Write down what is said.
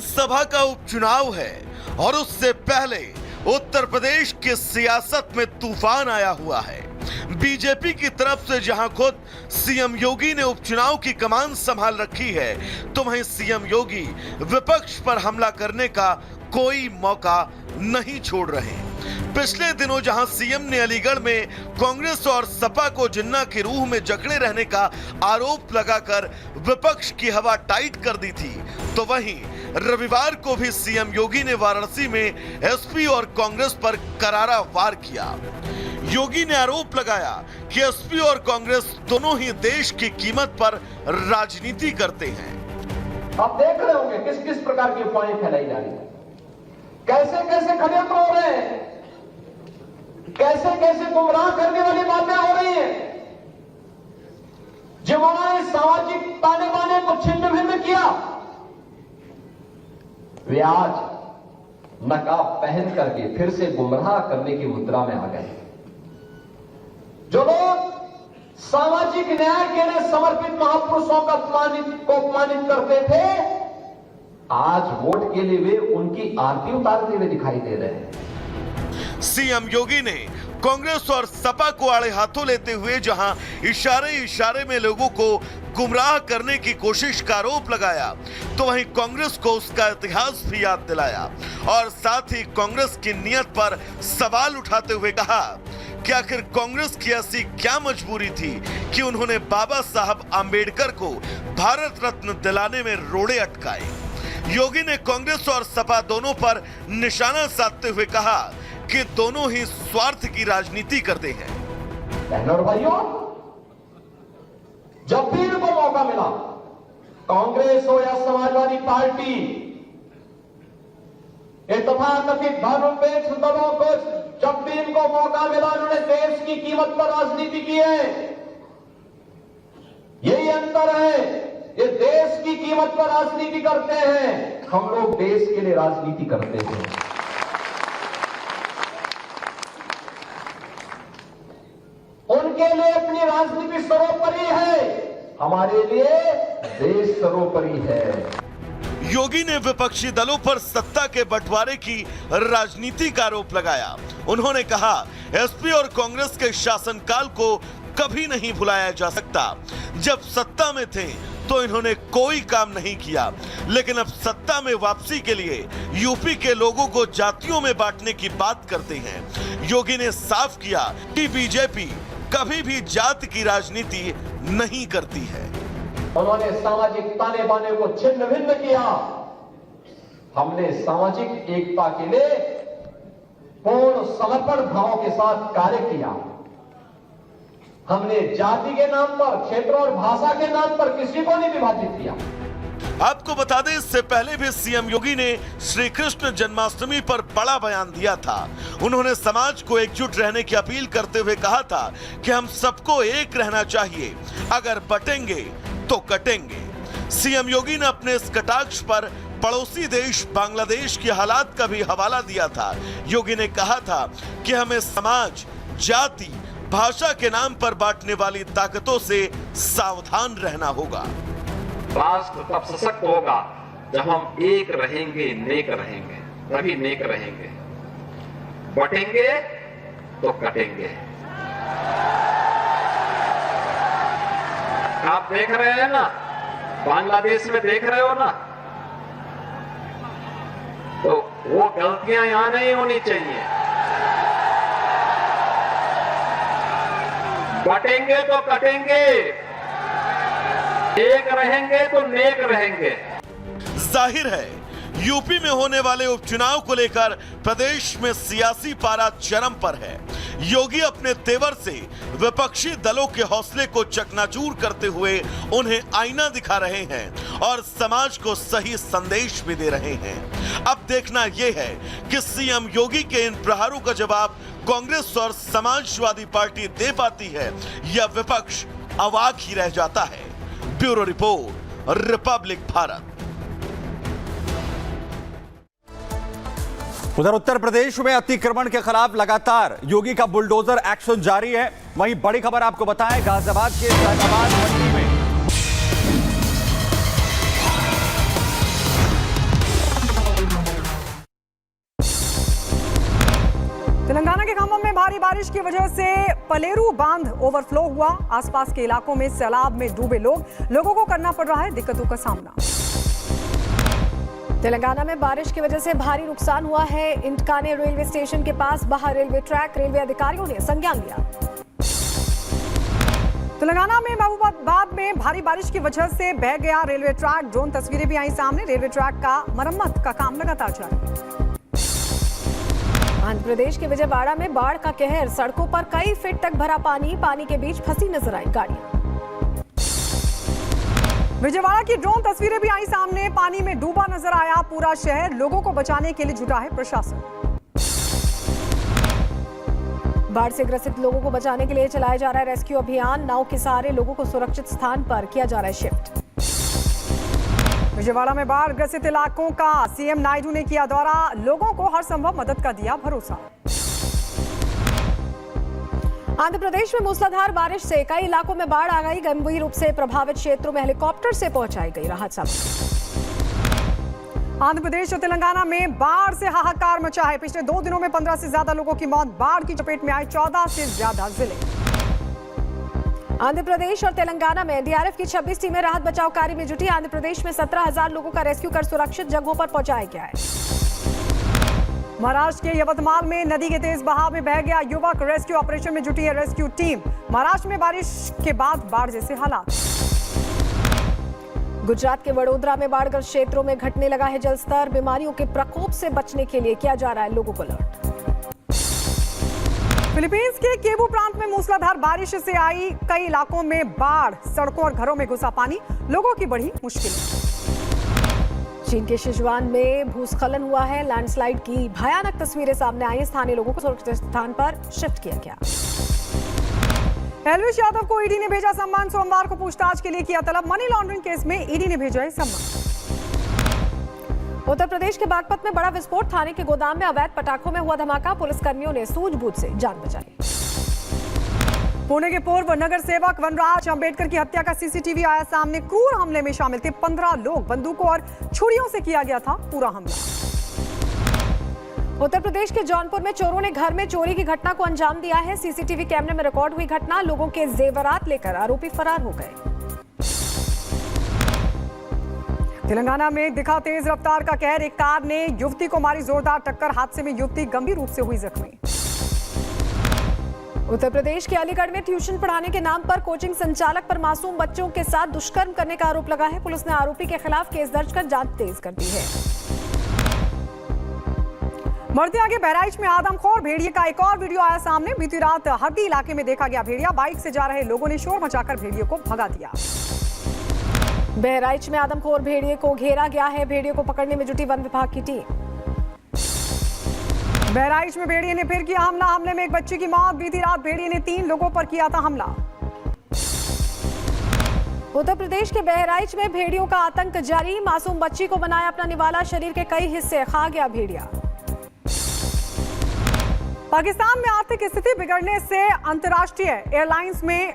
विधानसभा का उपचुनाव है और उससे पहले उत्तर प्रदेश की सियासत में तूफान आया हुआ है। बीजेपी की तरफ से जहां खुद सीएम योगी ने उपचुनाव की कमान संभाल रखी है, तो वहीं सीएम योगी विपक्ष पर हमला करने का कोई मौका नहीं छोड़ रहे। पिछले दिनों जहां सीएम ने अलीगढ़ में कांग्रेस और सपा को जिन्ना की रूह में जकड़े रहने का आरोप लगाकर विपक्ष की हवा टाइट कर दी थी, तो वहीं रविवार को भी सीएम योगी ने वाराणसी में एसपी और कांग्रेस पर करारा वार किया। योगी ने आरोप लगाया कि एसपी और कांग्रेस दोनों ही देश की कीमत पर राजनीति करते हैं। आप देख रहे होंगे किस किस प्रकार की अफवाहें फैलाई जा रही है, कैसे कैसे षड्यंत्र हो रहे हैं, कैसे कैसे गुमराह करने वाली बातें हो रही हैं। जिन्होंने सामाजिक ताने बाने को छिन्न भिन्न किया, वे आज नकाब पहन करके फिर से गुमराह करने की मुद्रा में आ गए। जो लोग सामाजिक न्याय के लिए समर्पित महापुरुषों का अपमानित करते थे, आज वोट के लिए वे उनकी आरती उतारते हुए दिखाई दे रहे हैं। सीएम योगी ने कांग्रेस और सपा को आड़े हाथों लेते हुए जहां इशारे इशारे में लोगों को गुमराह करने की कोशिश का आरोप लगाया, तो वहीं कांग्रेस को उसका इतिहास भी याद दिलाया और साथ ही कांग्रेस की नीयत पर सवाल उठाते हुए कहा कि आखिर कांग्रेस की ऐसी क्या मजबूरी थी कि उन्होंने बाबा साहब आंबेडकर को भारत रत्न दिलाने में रोड़े अटकाए। योगी ने कांग्रेस और सपा दोनों पर निशाना साधते हुए कहा कि दोनों ही स्वार्थ की राजनीति करते हैं। बहनों और भाइयों, जब भी इनको मौका मिला, कांग्रेस हो या समाजवादी पार्टी, तथाकथित धर्मनिरपेक्ष दलों को जब भी इनको मौका मिला, उन्होंने देश की कीमत पर राजनीति की है। यही अंतर है, ये देश की कीमत पर राजनीति करते हैं, हम लोग देश के लिए राजनीति करते हैं। उनके लिए अपनी राजनीति सर्वोपरि है, हमारे लिए देश सर्वोपरि है। योगी ने विपक्षी दलों पर सत्ता के बंटवारे की राजनीति का आरोप लगाया। उन्होंने कहा, एसपी और कांग्रेस के शासनकाल को कभी नहीं भुलाया जा सकता। जब सत्ता में थे तो इन्होंने कोई काम नहीं किया, लेकिन अब सत्ता में वापसी के लिए यूपी के लोगों को जातियों में बांटने की बात करते हैं। योगी ने साफ किया कि बीजेपी कभी भी जाति की राजनीति नहीं करती है। उन्होंने सामाजिक ताने बाने को छिन्न भिन्न किया। हमने सामाजिक एकता के लिए पूर्ण समर्पण भाव के साथ कार्य किया। हमने जाति के नाम पर, क्षेत्र और भाषा के नाम पर किसी को नहीं विभाजित किया। आपको बता दें, इससे पहले भी सीएम योगी ने श्री कृष्ण जन्माष्टमी पर बड़ा बयान दिया था। उन्होंने समाज को एकजुट रहने की अपील करते हुए कहा था कि हम सबको एक रहना चाहिए, अगर बटेंगे तो कटेंगे। सीएम योगी ने अपने इस कटाक्ष पर पड़ोसी देश बांग्लादेश के हालात का भी हवाला दिया था। योगी ने कहा था कि हमें समाज, जाति, भाषा के नाम पर बांटने वाली ताकतों से सावधान रहना होगा। राष्ट्र तब सशक्त होगा जब हम एक रहेंगे, नेक रहेंगे, तभी नेक रहेंगे। बटेंगे तो कटेंगे। आप देख रहे हैं ना, बांग्लादेश में देख रहे हो ना, तो वो गलतियां यहां नहीं होनी चाहिए। बटेंगे तो कटेंगे, एक रहेंगे तो नेक रहेंगे। जाहिर है, यूपी में होने वाले उपचुनाव को लेकर प्रदेश में सियासी पारा चरम पर है। योगी अपने तेवर से विपक्षी दलों के हौसले को चकनाचूर करते हुए उन्हें आईना दिखा रहे हैं और समाज को सही संदेश भी दे रहे हैं। अब देखना यह है कि सीएम योगी के इन प्रहारों का जवाब कांग्रेस और समाजवादी पार्टी दे पाती है या विपक्ष अवाक ही रह जाता है। Bureau report, Republic Bharat. उधर उत्तर प्रदेश में अतिक्रमण के खिलाफ लगातार योगी का बुलडोजर एक्शन जारी है। वहीं बड़ी खबर आपको बताएं, गाजियाबाद के जैनाबाद मंडी में के खम्भम में भारी बारिश की वजह से पलेरू बांध ओवरफ्लो हुआ। आसपास के इलाकों में सैलाब में डूबे लोगों को करना पड़ रहा है दिक्कतों का सामना। तेलंगाना में बारिश की वजह से भारी नुकसान हुआ है। इंटकाने रेलवे स्टेशन के पास बहा रेलवे ट्रैक, रेलवे अधिकारियों ने संज्ञान लिया। तेलंगाना में महबूबाबाद में भारी बारिश की वजह से बह गया रेलवे ट्रैक। ड्रोन तस्वीरें भी आई सामने। रेलवे ट्रैक का मरम्मत का काम लगातार जारी। आंध्र प्रदेश के विजयवाड़ा में बाढ़ का कहर, सड़कों पर कई फीट तक भरा पानी के बीच फंसी नजर आई गाड़ियां। विजयवाड़ा की ड्रोन तस्वीरें भी आई सामने। पानी में डूबा नजर आया पूरा शहर। लोगों को बचाने के लिए जुटा है प्रशासन। बाढ़ से ग्रसित लोगों को बचाने के लिए चलाया जा रहा है रेस्क्यू अभियान। नाव के सहारे लोगों को सुरक्षित स्थान पर किया जा रहा है शिफ्ट। विजयवाड़ा में बाढ़ ग्रसित इलाकों का सीएम नायडू ने किया दौरा। लोगों को हर संभव मदद का दिया भरोसा। आंध्र प्रदेश में मूसलाधार बारिश से कई इलाकों में बाढ़ आ गई। गंभीर रूप से प्रभावित क्षेत्रों में हेलीकॉप्टर से पहुंचाई गई राहत सामग्री। आंध्र प्रदेश और तेलंगाना में बाढ़ से हाहाकार मचा है। पिछले 2 दिनों में 15 से ज्यादा लोगों की मौत। बाढ़ की चपेट में आए 14 से ज्यादा जिले। आंध्र प्रदेश और तेलंगाना में एनडीआरएफ की 26 टीमें राहत बचाव कार्य में जुटी। आंध्र प्रदेश में 17,000 लोगों का रेस्क्यू कर सुरक्षित जगहों पर पहुंचाया गया है। महाराष्ट्र के यवतमाल में नदी के तेज बहाव में बह गया युवक। रेस्क्यू ऑपरेशन में जुटी है रेस्क्यू टीम। महाराष्ट्र में बारिश के बाद बाढ़ जैसे हालात। गुजरात के वडोदरा में बाढ़ग्रस्त क्षेत्रों में घटने लगा है जलस्तर। बीमारियों के प्रकोप से बचने के लिए किया जा रहा है लोगों को अलर्ट। फिलीपींस के केबू प्रांत में मूसलाधार बारिश से आई कई इलाकों में बाढ़। सड़कों और घरों में घुसा पानी। लोगों की बढ़ी मुश्किल। चीन के सिचुआन में भूस्खलन हुआ है। लैंडस्लाइड की भयानक तस्वीरें सामने आई। स्थानीय लोगों को सुरक्षित स्थान पर शिफ्ट किया गया। एलविश यादव को ईडी ने भेजा सम्मान। सोमवार को पूछताछ के लिए किया तलब। मनी लॉन्ड्रिंग केस में ईडी ने भेजा है सम्मान। उत्तर प्रदेश के बागपत में बड़ा विस्फोट। थाने के गोदाम में अवैध पटाखों में हुआ धमाका। पुलिसकर्मियों ने सूझबूझ से जान बचाई। पुणे के पूर्व नगर सेवक वनराज अंबेडकर की हत्या का सीसीटीवी आया सामने। क्रूर हमले में शामिल थे 15 लोग। बंदूकों और छुरियों से किया गया था पूरा हमला। उत्तर प्रदेश के जौनपुर में चोरों ने घर में चोरी की घटना को अंजाम दिया है। सीसीटीवी कैमरे में रिकॉर्ड हुई घटना। लोगों के जेवरात लेकर आरोपी फरार हो गए। तेलंगाना में दिखा तेज रफ्तार का कहर। एक कार ने युवती को मारी जोरदार टक्कर। हादसे में युवती गंभीर रूप से हुई जख्मी। उत्तर प्रदेश के अलीगढ़ में ट्यूशन पढ़ाने के नाम पर कोचिंग संचालक पर मासूम बच्चों के साथ दुष्कर्म करने का आरोप लगा है। पुलिस ने आरोपी के खिलाफ केस दर्ज कर जांच तेज कर दी है। बढ़ते आगे बहराइच में आदमखोर भेड़िए का एक और वीडियो आया सामने। बीती रात हड्डी इलाके में देखा गया भेड़िया। बाइक से जा रहे लोगों ने शोर मचाकर भेड़िए को भगा दिया। बहराइच में आदमखोर भेड़िए को घेरा गया है। भेड़िए को पकड़ने में जुटी वन विभाग की टीम। बहराइच में भेड़िए ने फिर किया हमला। हमले में एक बच्चे की मौत। बीती रात भेड़िए ने 3 लोगों पर किया था हमला। उत्तर प्रदेश के बहराइच में भेड़ियों का आतंक जारी। मासूम बच्ची को बनाया अपना निवाला। शरीर के कई हिस्से खा गया भेड़िया। पाकिस्तान में आर्थिक स्थिति बिगड़ने से अंतर्राष्ट्रीय एयरलाइंस में